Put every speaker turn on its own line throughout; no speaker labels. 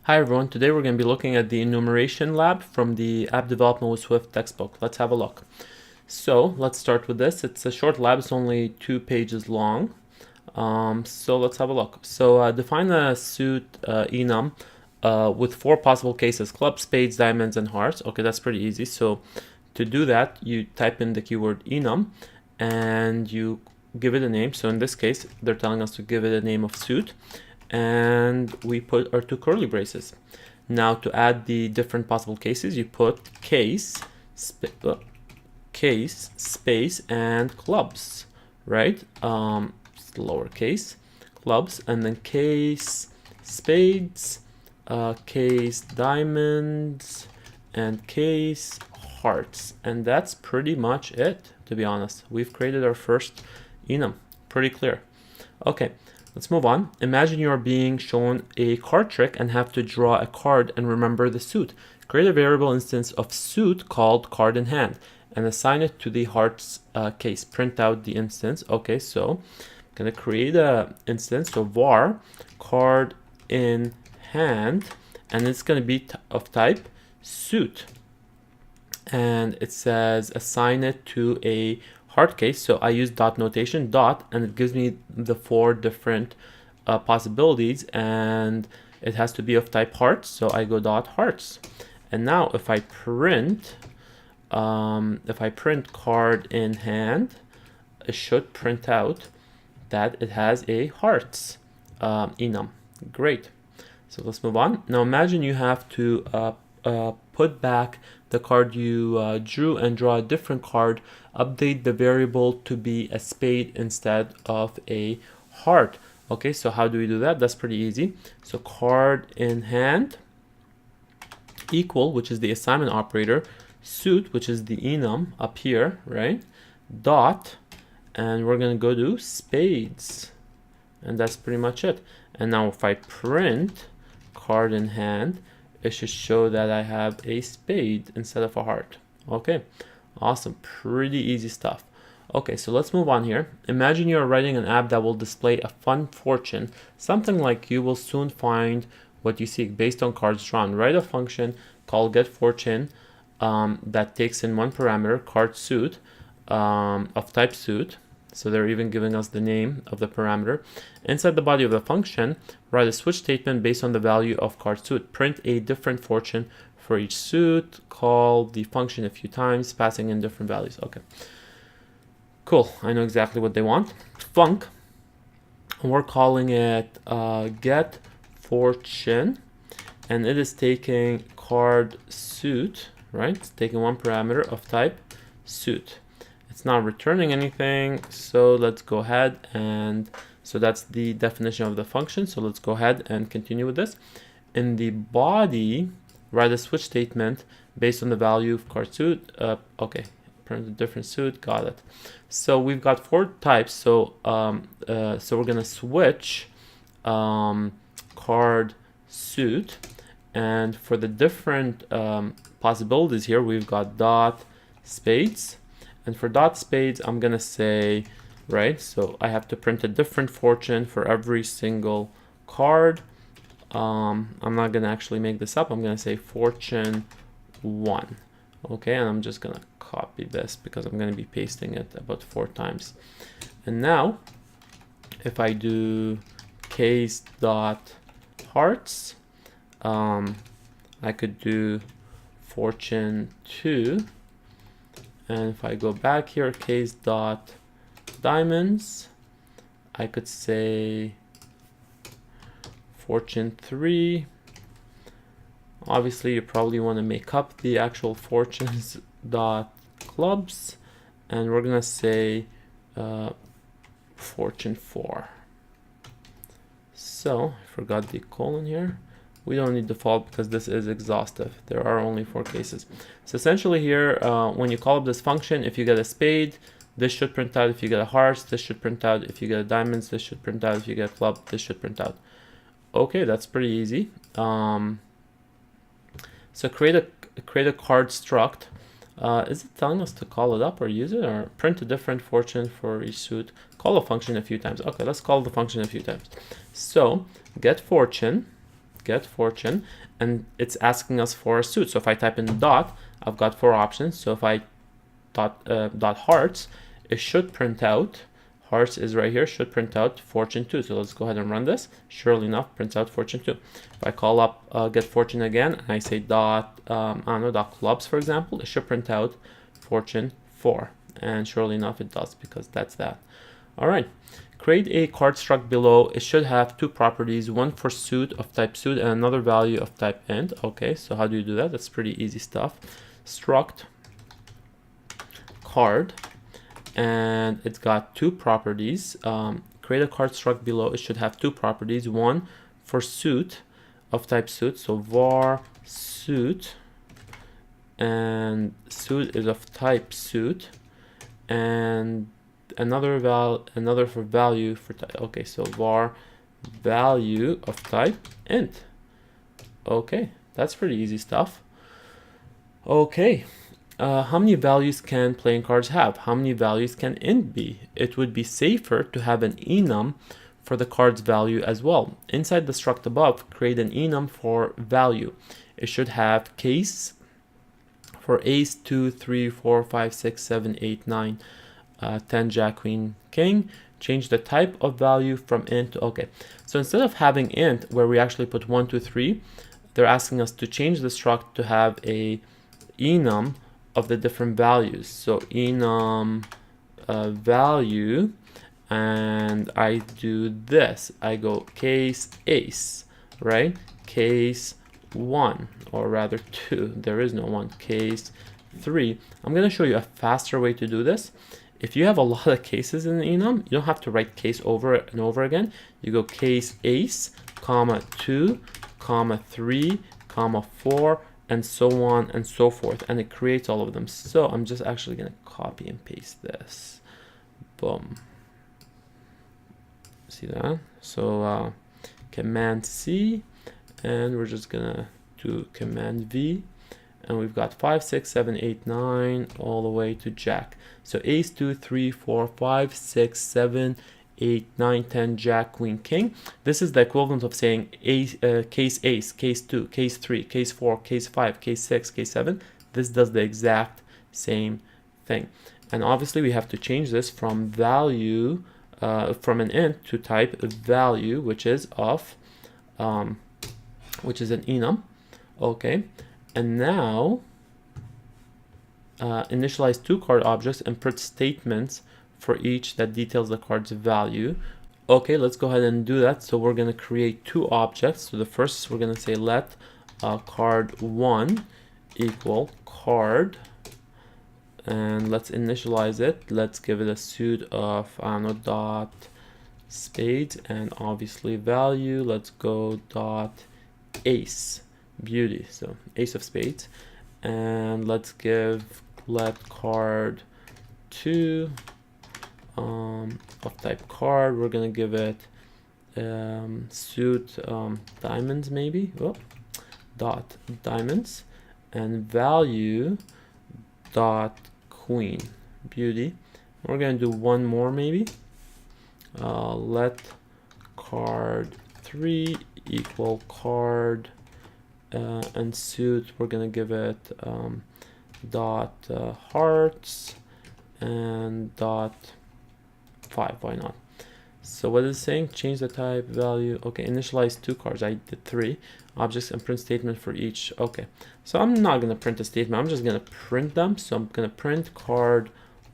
Hi everyone, today we're going to be looking at the enumeration lab from the App Development with Swift textbook. Let's have a look. So let's start with this. It's a short lab, it's only 2 pages long. So let's have a look. So define a suit enum with 4 possible cases: clubs, spades, diamonds, and hearts. Okay, that's pretty easy. So to do that, you type in the keyword enum and you give it a name. So in this case, they're telling us to give it a name of suit, and we put our 2 curly braces. Now to add the different possible cases, you put case, space, and clubs, right? Lowercase clubs, and then case spades, case diamonds, and case hearts. And that's pretty much it, to be honest. We've created our first enum. Pretty clear. Okay, let's move on. Imagine you are being shown a card trick and have to draw a card and remember the suit. Create a variable instance of suit called card in hand and assign it to the hearts case. Print out the instance. Okay, so I'm gonna create a instance of var card in hand, and it's gonna be of type suit. And it says assign it to a heart case, so I use dot notation, dot, and it gives me the 4 different possibilities, and it has to be of type hearts, so I go dot hearts. And now if I print card in hand, it should print out that it has a hearts enum. Great. So let's move on. Now imagine you have to put back the card you drew and draw a different card. Update the variable to be a spade instead of a heart. Okay, so how do we do that? That's pretty easy. So card in hand equal, which is the assignment operator, suit, which is the enum up here, right? Dot, and we're gonna go to spades, and that's pretty much it. And now if I print card in hand, it should show that I have a spade instead of a heart. Okay, awesome, pretty easy stuff. Okay, so let's move on here. Imagine you're writing an app that will display a fun fortune, something like you will soon find what you seek based on cards drawn. Write a function called getFortune that takes in 1 parameter, card suit, of type suit. So they're even giving us the name of the parameter. Inside the body of the function, write a switch statement based on the value of card suit. Print a different fortune for each suit. Call the function a few times, passing in different values. Okay, cool. I know exactly what they want. Func. We're calling it get fortune, and it is taking card suit, right? It's taking 1 parameter of type suit. It's not returning anything, so let's go ahead, and so that's the definition of the function. So let's go ahead and continue with this. In the body, write a switch statement based on the value of card suit. Okay, print a different suit. Got it. So we've got 4 types. So so we're gonna switch card suit, and for the different possibilities here, we've got dot spades. And for dot spades, I'm gonna say, right, so I have to print a different fortune for every single card. I'm not gonna actually make this up. I'm gonna say fortune 1. Okay, and I'm just gonna copy this because I'm gonna be pasting it about 4 times. And now, if I do case dot hearts, I could do fortune 2. And if I go back here, case dot diamonds, I could say fortune 3. Obviously, you probably want to make up the actual fortunes dot clubs, and we're gonna say fortune 4. So I forgot the colon here. We don't need default because this is exhaustive. There are only 4 cases. So essentially here, when you call up this function, if you get a spade, this should print out. If you get a hearts, this should print out. If you get a diamonds, this should print out. If you get a club, this should print out. Okay, that's pretty easy. So create a card struct. Is it telling us to call it up or use it, or print a different fortune for each suit? Call a function a few times. Okay, let's call the function a few times. So get fortune get fortune, and it's asking us for a suit. So if I type in dot, I've got 4 options. So if I dot hearts, it should print out, hearts is right here, should print out fortune 2. So let's go ahead and run this. Surely enough, prints out fortune 2. If I call up get fortune again, and I say dot, I don't know, dot clubs, for example, it should print out fortune 4. And surely enough, it does, because that's that. All right. Create a card struct below. It should have 2 properties, one for suit of type suit and another value of type int. Okay, so how do you do that? That's pretty easy stuff. Struct card, and it's got 2 properties. Create a card struct below. It should have 2 properties, one for suit of type suit. So var suit, and suit is of type suit, and another for value for type. Okay, so var value of type int. Okay, that's pretty easy stuff. Okay, how many values can playing cards have? How many values can int be? It would be safer to have an enum for the card's value as well. Inside the struct above, create an enum for value. It should have case for ace, 2, 3, 4, 5, 6, 7, 8, 9, 10, jack, queen, king. Change the type of value from int to, okay. So instead of having int where we actually put 1, 2, 3, they're asking us to change the struct to have a enum of the different values. So enum value, and I do this. I go case ace, right? Case 1, or rather 2. There is no 1. Case 3. I'm going to show you a faster way to do this. If you have a lot of cases in the enum, you don't have to write case over and over again. You go case ace, comma 2, comma 3, comma 4, and so on and so forth, and it creates all of them. So I'm just actually going to copy and paste this. Boom. See that? So Command C, and we're just gonna do Command V, and we've got 5, 6, 7, 8, 9 all the way to jack. So ace, 2, 3, 4, 5, 6, 7, 8, 9, 10, jack, queen, king. This is the equivalent of saying case ace, case 2, case 3, case 4, case 5, case 6, case 7. This does the exact same thing. And obviously we have to change this from value, from an int to type value, which is of, which is an enum. Okay, and now initialize 2 card objects and print statements for each that details the card's value. Okay, let's go ahead and do that. So we're going to create 2 objects. So the first, we're going to say let card1 equal card, and let's initialize it. Let's give it a suit of, I don't know, dot spades, and obviously value. Let's go dot ace, beauty, so ace of spades. And let's give let card 2 of type card. We're gonna give it suit diamonds, maybe. Oh, dot diamonds, and value dot queen, beauty. We're gonna do one more, maybe. Let card 3 equal card, and suit, we're gonna give it dot hearts and dot 5. Why not? So what is it saying? Change the type, value. Okay, initialize 2 cards. I did 3 objects and print statement for each. Okay, so I'm not gonna print a statement. I'm just gonna print them. So I'm gonna print card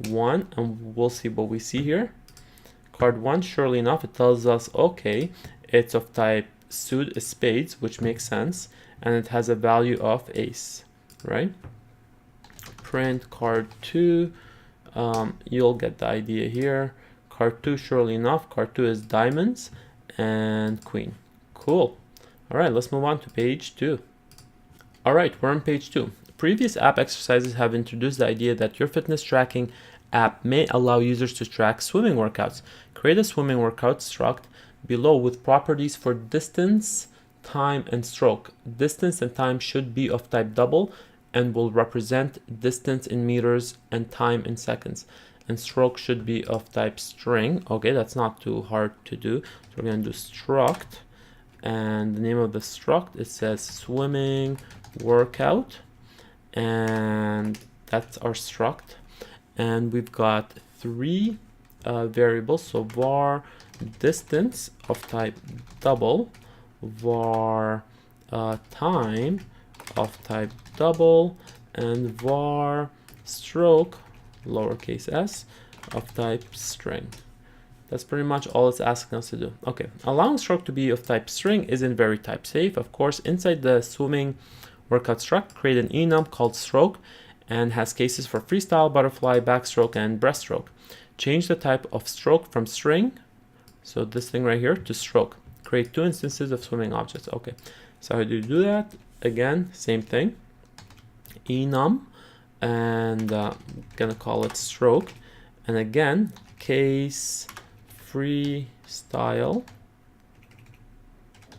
1, and we'll see what we see here. Card 1, surely enough, it tells us, okay, it's of type suit spades, which makes sense, and it has a value of ace, right? Print card 2, you'll get the idea here. Card 2, surely enough, card 2 is diamonds and queen. Cool. All right, let's move on to page 2. All right, we're on page 2. Previous app exercises have introduced the idea that your fitness tracking app may allow users to track swimming workouts. Create a swimming workout struct below with properties for distance, time, and stroke. Distance and time should be of type double and will represent distance in meters and time in seconds. And stroke should be of type string. Okay, that's not too hard to do. So we're going to do struct, and the name of the struct, it says swimming workout, and that's our struct. And we've got three variables, so var distance of type double, var time of type double, and var stroke, lowercase s, of type string. That's pretty much all it's asking us to do. Okay, allowing stroke to be of type string isn't very type safe. Of course, inside the swimming workout struct, create an enum called stroke and has cases for freestyle, butterfly, backstroke, and breaststroke. Change the type of stroke from string, so this thing right here, to stroke. Create two instances of swimming objects. Okay, so how do you do that? Again, same thing. Enum, and gonna call it stroke. And again, case freestyle,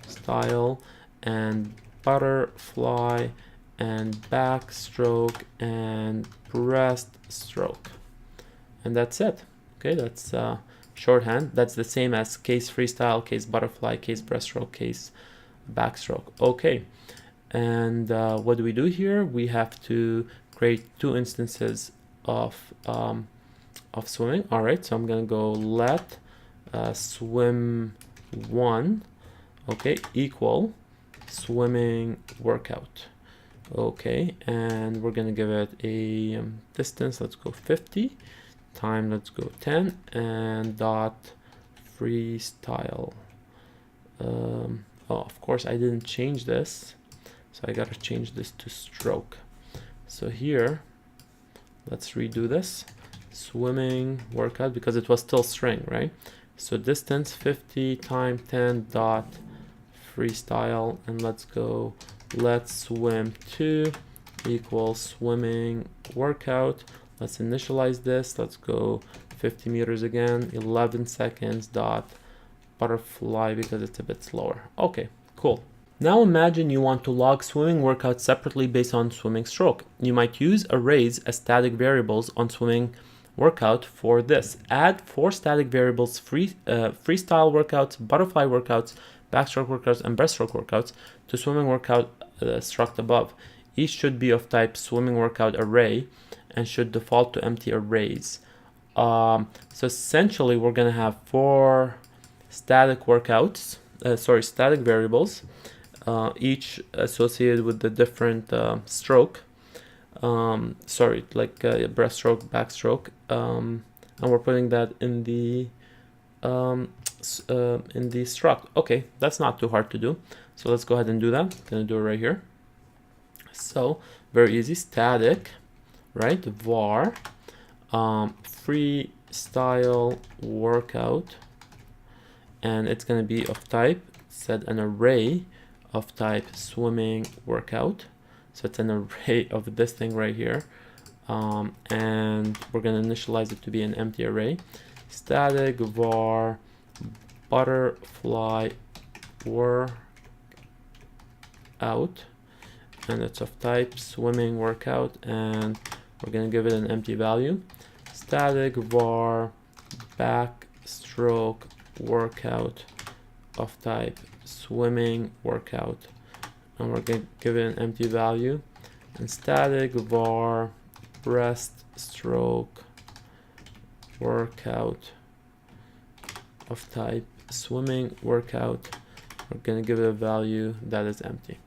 style, and butterfly, and backstroke, and breaststroke. And that's it. Okay, that's shorthand. That's the same as case freestyle, case butterfly, case breaststroke, case backstroke. Okay, and what do we do here? We have to create two instances of swimming. All right, so I'm gonna go let swim1, okay, equal swimming workout. Okay, and we're gonna give it a distance, let's go 50, time, let's go 10, and dot freestyle. Oh, of course I didn't change this, so I gotta change this to stroke. So here, let's redo this. Swimming workout, because it was still string, right? So distance 50, time 10, dot freestyle, and let's go let swim2 equals swimming workout. Let's initialize this. Let's go 50 meters again, 11 seconds, dot butterfly, because it's a bit slower. Okay, cool. Now imagine you want to log swimming workouts separately based on swimming stroke. You might use arrays as static variables on swimming workout for this. Add 4 static variables, freestyle workouts, butterfly workouts, backstroke workouts, and breaststroke workouts to swimming workout struct above. Each should be of type swimming workout array and should default to empty arrays. So essentially we're gonna have 4 static workouts, static variables, each associated with the different stroke. Breaststroke, backstroke, and we're putting that in the struct. Okay, that's not too hard to do. So let's go ahead and do that. I'm gonna do it right here. So very easy. Static, right? Var freestyle workout, and it's gonna be of type, set an array of type swimming workout. So it's an array of this thing right here, and we're gonna initialize it to be an empty array. Static var butterfly workout, and it's of type swimming workout, and we're gonna give it an empty value. Static var backstroke workout of type swimming workout, and we're going to give it an empty value. And static var breaststroke workout of type swimming workout, we're going to give it a value that is empty.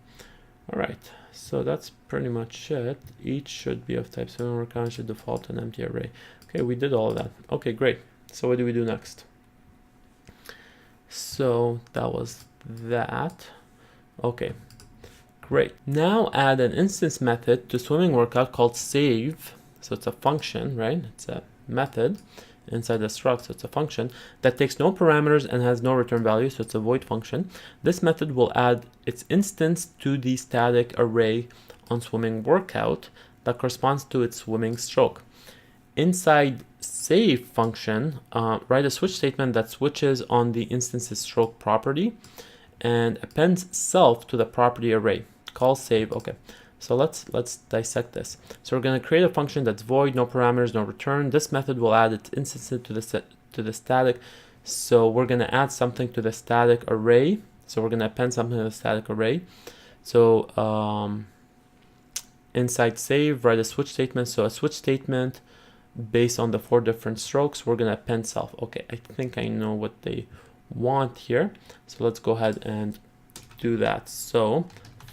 All right, so that's pretty much it. Each should be of type swimming workout, should default to an empty array. Okay, we did all of that. Okay, great. So what do we do next? So that was that. Okay, great. Now add an instance method to swimming workout called save. So it's a function, right? It's a method inside the struct, so it's a function that takes no parameters and has no return value, so it's a void function. This method will add its instance to the static array on swimming workout that corresponds to its swimming stroke. Inside save function, write a switch statement that switches on the instance's stroke property and appends self to the property array. Call save. Okay, so let's dissect this. So we're going to create a function that's void, no parameters, no return. This method will add its instance to the static. So we're going to add something to the static array So we're gonna append something to the static array. So inside save, write a switch statement. So a switch statement based on the 4 different strokes, we're gonna append self. Okay, I think I know what they want here. So let's go ahead and do that. So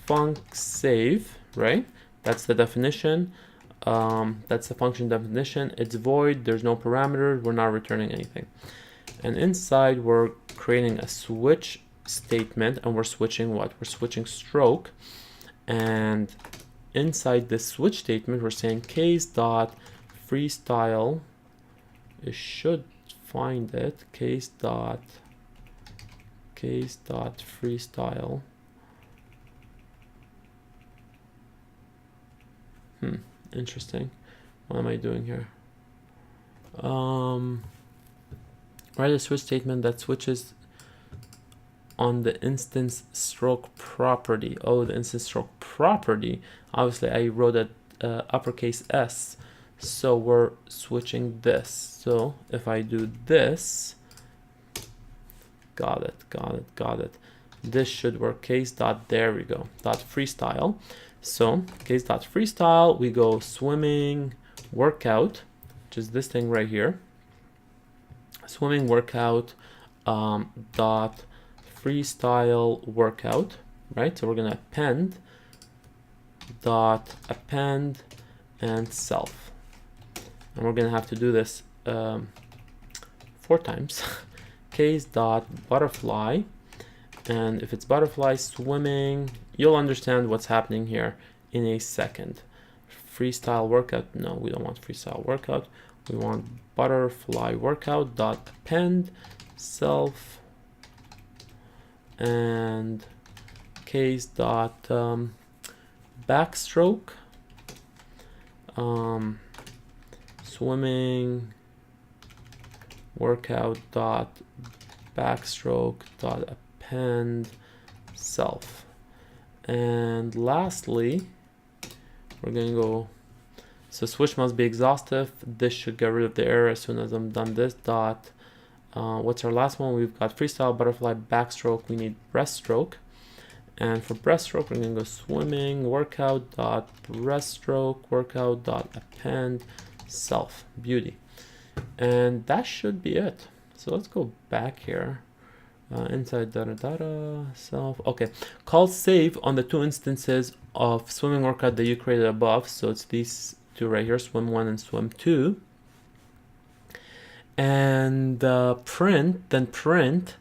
func save, right? That's the definition. That's the function definition. It's void, there's no parameters, we're not returning anything. And inside we're creating a switch statement, and we're switching what? We're switching stroke. And inside this switch statement, we're saying case dot freestyle. It should find it. Case dot freestyle. Interesting. What am I doing here? Write a switch statement that switches on the instance stroke property. Oh, the instance stroke property. Obviously, I wrote it uppercase S. So we're switching this. So if I do this, got it. This should work. Case dot, there we go, dot freestyle. So case dot freestyle, we go swimming workout, which is this thing right here. Swimming workout dot freestyle workout, right? So we're gonna append and self, and we're gonna have to do this 4 times. Case dot butterfly, and if it's butterfly swimming, you'll understand what's happening here in a second. Freestyle workout, no, we don't want freestyle workout. We want butterfly workout dot append self, and case dot backstroke swimming workout dot backstroke dot append self. And lastly, we're gonna go, so switch must be exhaustive. This should get rid of the error as soon as I'm done this dot. What's our last one? We've got freestyle butterfly backstroke. We need breaststroke, and for breaststroke we're gonna go swimming workout dot breaststroke workout dot append self. Beauty. And that should be it. So let's go back here. Inside data self. Okay, call save on the 2 instances of swimming workout that you created above. So it's these 2 right here, swim 1 and swim 2. And print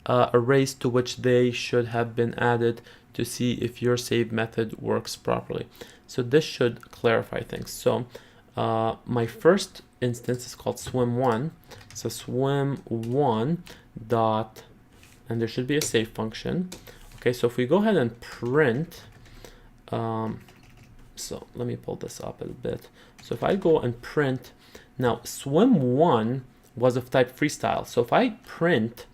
arrays to which they should have been added to see if your save method works properly. So this should clarify things. So my first instance is called swim1. So swim1 dot, and there should be a save function. Okay, so if we go ahead and print, so let me pull this up a bit. So if I go and print, now swim1 was of type freestyle. So if I print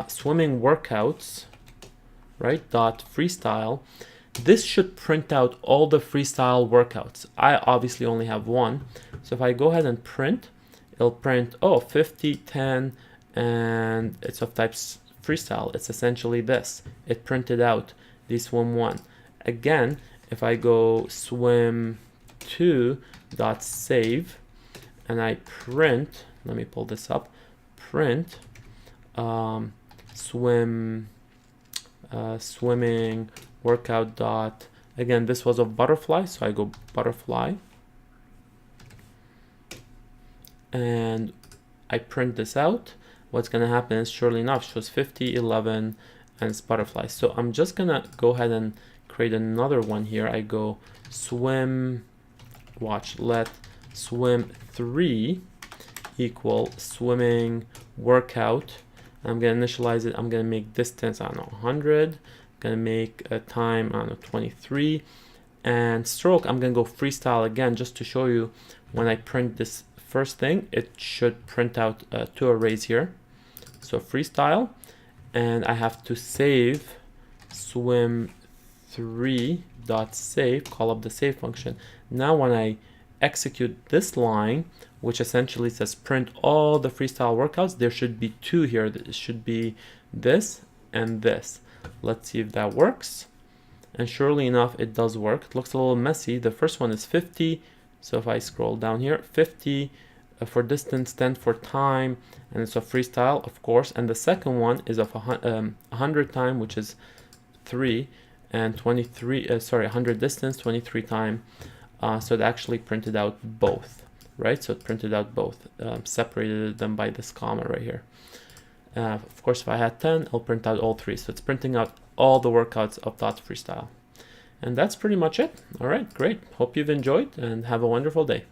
swimming workouts, right, dot freestyle, this should print out all the freestyle workouts. I obviously only have 1. So if I go ahead and print, it'll print, oh, 50, 10, and it's of type freestyle. It's essentially this. It printed out the swim1. Again, if I go swim2 dot save and I print, let me pull this up, print swimming workout dot, again, this was a butterfly, so I go butterfly, and I print this out. What's gonna happen is, surely enough, shows 50, 11, and it's butterfly. So I'm just gonna go ahead and create another one here. I go swim, watch, let swim3 equal swimming workout. I'm gonna initialize it. I'm gonna make distance, I don't know, 100. I'm gonna make a time, I don't know, 23. And stroke, I'm gonna go freestyle again, just to show you when I print this first thing, it should print out 2 arrays here. So freestyle, and I have to save swim3 dot save, call up the save function. Now when I execute this line, which essentially says print all the freestyle workouts, there should be 2 here. It should be this and this. Let's see if that works. And surely enough, it does work. It looks a little messy. The first one is 50. So if I scroll down here, 50 for distance, 10 for time, and it's a freestyle, of course. And the second one is of 100 time, which is 3, and 23, sorry, 100 distance, 23 time. So it actually printed out both, right? So it printed out both, separated them by this comma right here. Of course, if I had 10, I'll print out all 3. So it's printing out all the workouts of that freestyle. And that's pretty much it. All right, great. Hope you've enjoyed and have a wonderful day.